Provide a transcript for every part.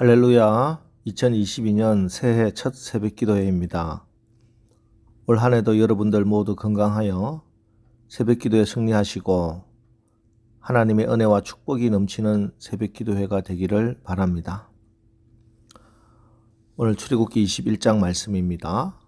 할렐루야. 2022년 새해 첫 새벽 기도회입니다. 올 한 해도 여러분들 모두 건강하여 새벽 기도에 승리하시고 하나님의 은혜와 축복이 넘치는 새벽 기도회가 되기를 바랍니다. 오늘 출애굽기 21장 말씀입니다.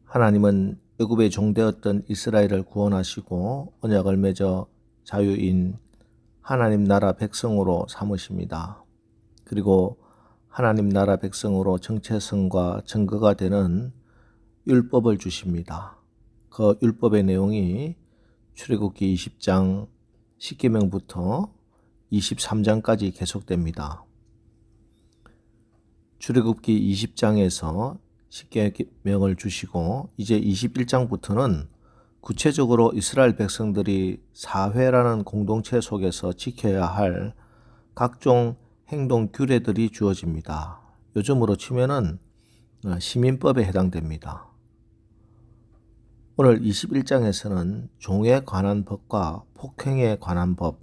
하나님은 애굽의 종되었던 이스라엘을 구원하시고 언약을 맺어 자유인 하나님 나라 백성으로 삼으십니다. 그리고 하나님 나라 백성으로 정체성과 증거가 되는 율법을 주십니다. 그 율법의 내용이 출애굽기 20장 10계명부터 23장까지 계속됩니다. 출애굽기 20장에서 10계명을 주시고 이제 21장부터는 구체적으로 이스라엘 백성들이 사회라는 공동체 속에서 지켜야 할 각종 행동 규례들이 주어집니다. 요즘으로 치면은 시민법에 해당됩니다. 오늘 21장에서는 종에 관한 법과 폭행에 관한 법,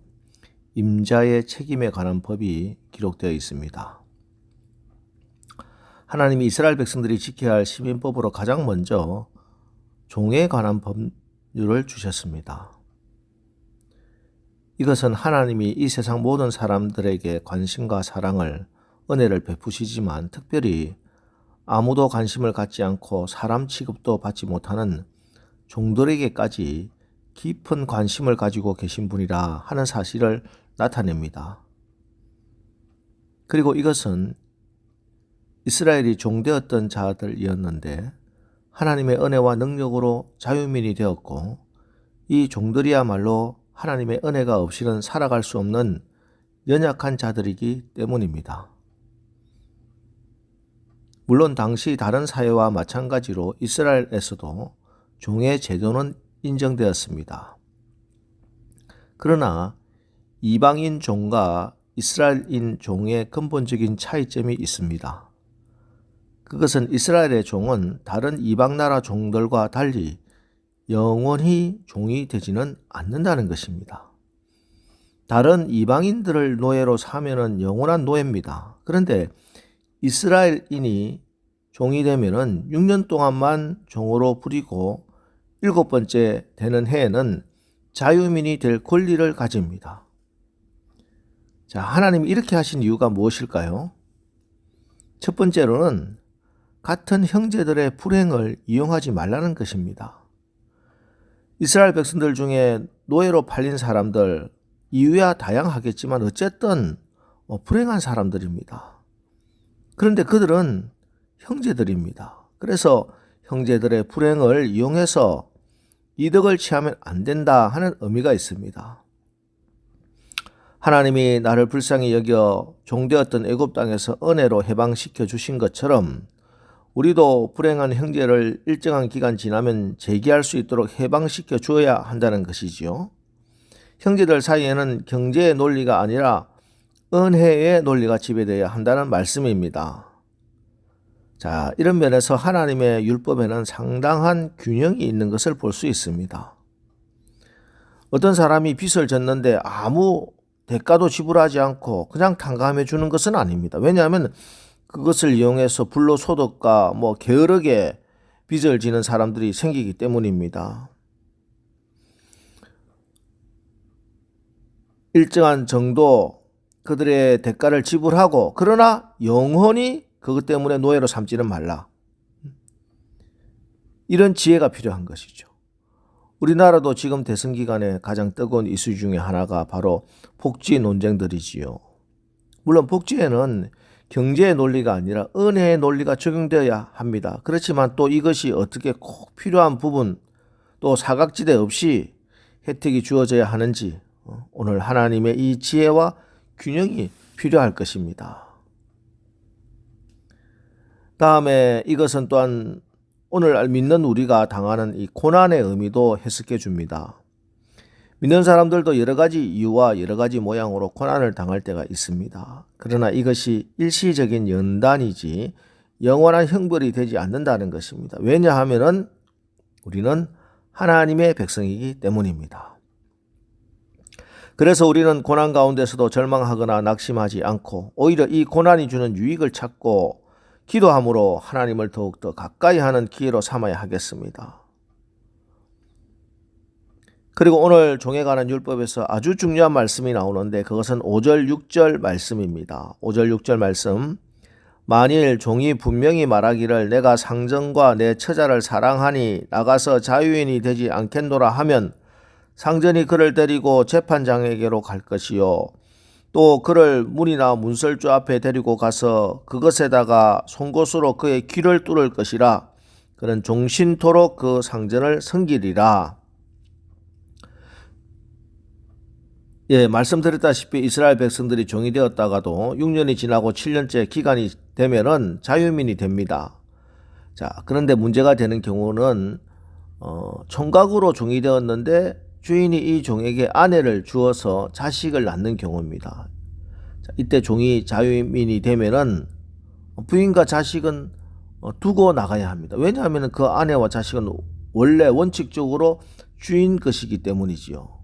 임자의 책임에 관한 법이 기록되어 있습니다. 하나님이 이스라엘 백성들이 지켜야 할 시민법으로 가장 먼저 종에 관한 법률을 주셨습니다. 이것은 하나님이 이 세상 모든 사람들에게 관심과 사랑을, 은혜를 베푸시지만 특별히 아무도 관심을 갖지 않고 사람 취급도 받지 못하는 종들에게까지 깊은 관심을 가지고 계신 분이라 하는 사실을 나타냅니다. 그리고 이것은 이스라엘이 종되었던 자들이었는데 하나님의 은혜와 능력으로 자유민이 되었고 이 종들이야말로 하나님의 은혜가 없이는 살아갈 수 없는 연약한 자들이기 때문입니다. 물론 당시 다른 사회와 마찬가지로 이스라엘에서도 종의 제도는 인정되었습니다. 그러나 이방인 종과 이스라엘인 종의 근본적인 차이점이 있습니다. 그것은 이스라엘의 종은 다른 이방 나라 종들과 달리 영원히 종이 되지는 않는다는 것입니다. 다른 이방인들을 노예로 사면은 영원한 노예입니다. 그런데 이스라엘인이 종이 되면은 6년 동안만 종으로 부리고 7번째 되는 해에는 자유민이 될 권리를 가집니다. 자, 하나님이 이렇게 하신 이유가 무엇일까요? 첫 번째로는 같은 형제들의 불행을 이용하지 말라는 것입니다. 이스라엘 백성들 중에 노예로 팔린 사람들, 이유야 다양하겠지만 어쨌든 불행한 사람들입니다. 그런데 그들은 형제들입니다. 그래서 형제들의 불행을 이용해서 이득을 취하면 안 된다 하는 의미가 있습니다. 하나님이 나를 불쌍히 여겨 종되었던 애굽 땅에서 은혜로 해방시켜 주신 것처럼 우리도 불행한 형제를 일정한 기간 지나면 재기할 수 있도록 해방시켜 주어야 한다는 것이지요. 형제들 사이에는 경제의 논리가 아니라 은혜의 논리가 지배되어야 한다는 말씀입니다. 자, 이런 면에서 하나님의 율법에는 상당한 균형이 있는 것을 볼 수 있습니다. 어떤 사람이 빚을 졌는데 아무 대가도 지불하지 않고 그냥 탕감해 주는 것은 아닙니다. 왜냐하면 그것을 이용해서 불로소득과 게으르게 빚을 지는 사람들이 생기기 때문입니다. 일정한 정도 그들의 대가를 지불하고 그러나 영원히 그것 때문에 노예로 삼지는 말라. 이런 지혜가 필요한 것이죠. 우리나라도 지금 대선 기간에 가장 뜨거운 이슈 중에 하나가 바로 복지 논쟁들이지요. 물론 복지에는 경제의 논리가 아니라 은혜의 논리가 적용되어야 합니다. 그렇지만 또 이것이 어떻게 꼭 필요한 부분 또 사각지대 없이 혜택이 주어져야 하는지 오늘 하나님의 이 지혜와 균형이 필요할 것입니다. 다음에 이것은 또한 오늘 믿는 우리가 당하는 이 고난의 의미도 해석해 줍니다. 믿는 사람들도 여러 가지 이유와 여러 가지 모양으로 고난을 당할 때가 있습니다. 그러나 이것이 일시적인 연단이지 영원한 형벌이 되지 않는다는 것입니다. 왜냐하면 우리는 하나님의 백성이기 때문입니다. 그래서 우리는 고난 가운데서도 절망하거나 낙심하지 않고 오히려 이 고난이 주는 유익을 찾고 기도함으로 하나님을 더욱더 가까이 하는 기회로 삼아야 하겠습니다. 그리고 오늘 종에 관한 율법에서 아주 중요한 말씀이 나오는데 그것은 5절 6절 말씀입니다. 5절 6절 말씀. 만일 종이 분명히 말하기를 내가 상전과 내 처자를 사랑하니 나가서 자유인이 되지 않겠노라 하면 상전이 그를 데리고 재판장에게로 갈 것이요 또 그를 문이나 문설주 앞에 데리고 가서 그것에다가 송곳으로 그의 귀를 뚫을 것이라. 그는 종신토록 그 상전을 섬기리라. 말씀드렸다시피 이스라엘 백성들이 종이 되었다가도 6년이 지나고 7년째 기간이 되면은 자유민이 됩니다. 자, 그런데 문제가 되는 경우는 총각으로 종이 되었는데 주인이 이 종에게 아내를 주어서 자식을 낳는 경우입니다. 자, 이때 종이 자유민이 되면은 부인과 자식은 두고 나가야 합니다. 왜냐하면 그 아내와 자식은 원래 원칙적으로 주인 것이기 때문이지요.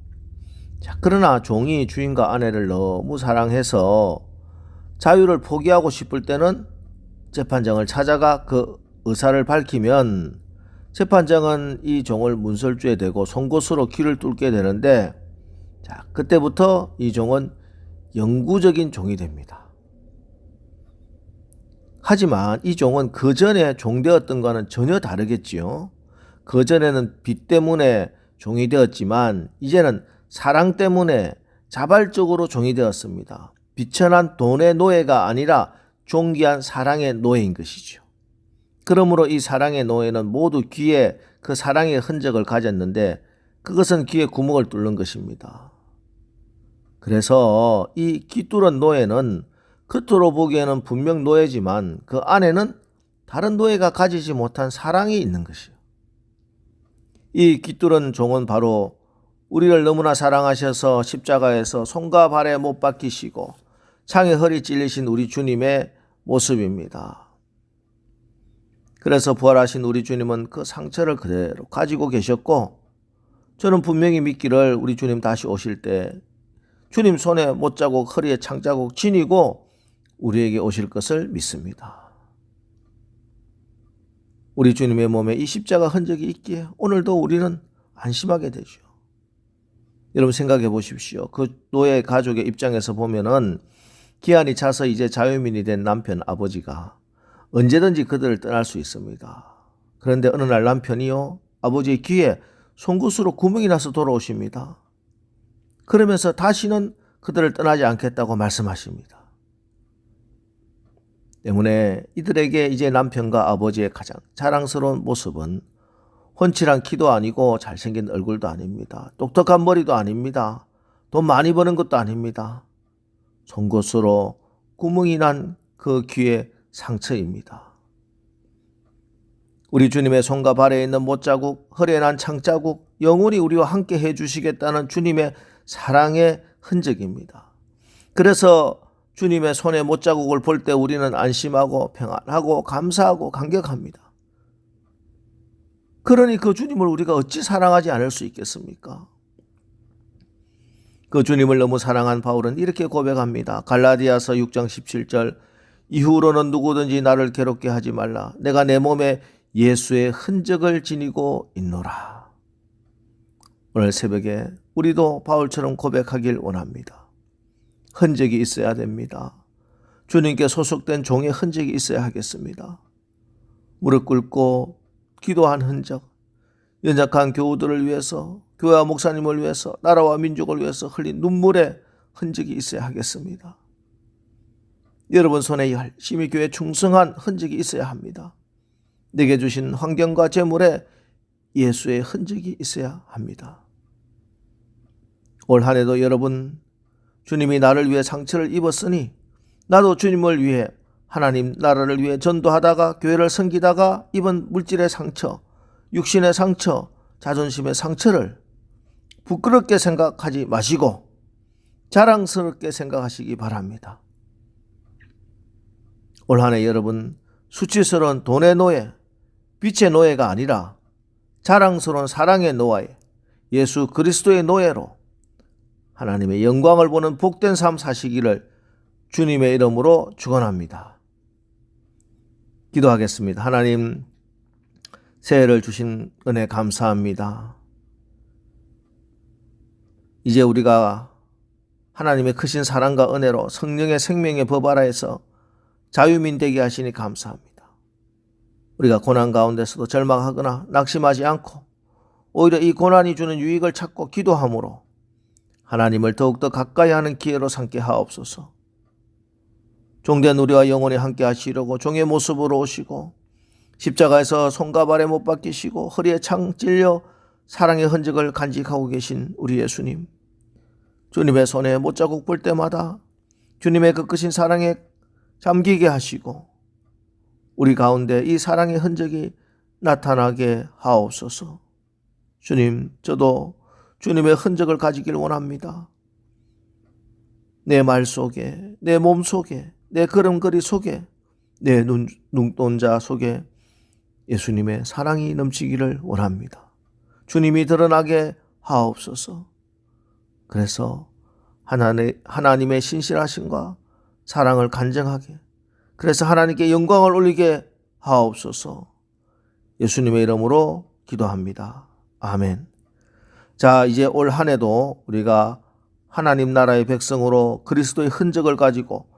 자, 그러나 종이 주인과 아내를 너무 사랑해서 자유를 포기하고 싶을 때는 재판장을 찾아가 그 의사를 밝히면 재판장은 이 종을 문설주에 대고 송곳으로 귀를 뚫게 되는데, 자, 그때부터 이 종은 영구적인 종이 됩니다. 하지만 이 종은 그 전에 종되었던 것과는 전혀 다르겠지요. 그 전에는 빚 때문에 종이 되었지만 이제는 사랑 때문에 자발적으로 종이 되었습니다. 비천한 돈의 노예가 아니라 존귀한 사랑의 노예인 것이죠. 그러므로 이 사랑의 노예는 모두 귀에 그 사랑의 흔적을 가졌는데 그것은 귀에 구멍을 뚫는 것입니다. 그래서 이 귀 뚫은 노예는 겉으로 보기에는 분명 노예지만 그 안에는 다른 노예가 가지지 못한 사랑이 있는 것이요. 이 귀 뚫은 종은 바로 우리를 너무나 사랑하셔서 십자가에서 손과 발에 못 박히시고 창에 허리 찔리신 우리 주님의 모습입니다. 그래서 부활하신 우리 주님은 그 상처를 그대로 가지고 계셨고, 저는 분명히 믿기를 우리 주님 다시 오실 때 주님 손에 못자국 허리에 창자국 지니고 우리에게 오실 것을 믿습니다. 우리 주님의 몸에 이 십자가 흔적이 있기에 오늘도 우리는 안심하게 되죠. 여러분 생각해 보십시오. 그 노예 가족의 입장에서 보면은 기한이 차서 이제 자유민이 된 남편 아버지가 언제든지 그들을 떠날 수 있습니다. 그런데 어느 날 남편이요, 아버지의 귀에 송곳으로 구멍이 나서 돌아오십니다. 그러면서 다시는 그들을 떠나지 않겠다고 말씀하십니다. 때문에 이들에게 이제 남편과 아버지의 가장 자랑스러운 모습은 훤칠한 키도 아니고 잘생긴 얼굴도 아닙니다. 똑똑한 머리도 아닙니다. 돈 많이 버는 것도 아닙니다. 송곳으로 구멍이 난 그 귀의 상처입니다. 우리 주님의 손과 발에 있는 못자국, 허리에 난 창자국, 영원히 우리와 함께 해주시겠다는 주님의 사랑의 흔적입니다. 그래서 주님의 손에 못자국을 볼 때 우리는 안심하고 평안하고 감사하고 감격합니다. 그러니 그 주님을 우리가 어찌 사랑하지 않을 수 있겠습니까? 그 주님을 너무 사랑한 바울은 이렇게 고백합니다. 갈라디아서 6장 17절. 이후로는 누구든지 나를 괴롭게 하지 말라. 내가 내 몸에 예수의 흔적을 지니고 있노라. 오늘 새벽에 우리도 바울처럼 고백하길 원합니다. 흔적이 있어야 됩니다. 주님께 소속된 종의 흔적이 있어야 하겠습니다. 무릎 꿇고 기도한 흔적, 연약한 교우들을 위해서, 교회와 목사님을 위해서, 나라와 민족을 위해서 흘린 눈물의 흔적이 있어야 하겠습니다. 여러분 손에 열심히 교회에 충성한 흔적이 있어야 합니다. 내게 주신 환경과 재물에 예수의 흔적이 있어야 합니다. 올 한 해도 여러분, 주님이 나를 위해 상처를 입었으니 나도 주님을 위해, 하나님 나라를 위해 전도하다가 교회를 섬기다가 입은 물질의 상처, 육신의 상처, 자존심의 상처를 부끄럽게 생각하지 마시고 자랑스럽게 생각하시기 바랍니다. 올 한 해 여러분, 수치스러운 돈의 노예, 빛의 노예가 아니라 자랑스러운 사랑의 노예, 예수 그리스도의 노예로 하나님의 영광을 보는 복된 삶 사시기를 주님의 이름으로 축원합니다. 기도하겠습니다. 하나님, 새해를 주신 은혜 감사합니다. 이제 우리가 하나님의 크신 사랑과 은혜로 성령의 생명의 법 아래에서 자유민 되게 하시니 감사합니다. 우리가 고난 가운데서도 절망하거나 낙심하지 않고 오히려 이 고난이 주는 유익을 찾고 기도함으로 하나님을 더욱더 가까이 하는 기회로 삼게 하옵소서. 종된 우리와 영원히 함께 하시려고 종의 모습으로 오시고 십자가에서 손과 발에 못 박히시고 허리에 창 찔려 사랑의 흔적을 간직하고 계신 우리 예수님, 주님의 손에 못자국 볼 때마다 주님의 그 크신 사랑에 잠기게 하시고 우리 가운데 이 사랑의 흔적이 나타나게 하옵소서. 주님, 저도 주님의 흔적을 가지길 원합니다. 내 말 속에, 내 몸 속에, 내 걸음걸이 속에, 내 눈동자 속에 예수님의 사랑이 넘치기를 원합니다. 주님이 드러나게 하옵소서. 그래서 하나님의 신실하심과 사랑을 간증하게, 그래서 하나님께 영광을 올리게 하옵소서. 예수님의 이름으로 기도합니다. 아멘. 자, 이제 올 한 해도 우리가 하나님 나라의 백성으로 그리스도의 흔적을 가지고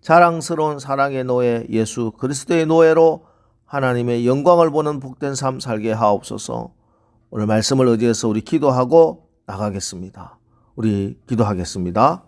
자랑스러운 사랑의 노예 예수 그리스도의 노예로 하나님의 영광을 보는 복된 삶 살게 하옵소서. 오늘 말씀을 의지해서 우리 기도하고 나가겠습니다. 우리 기도하겠습니다.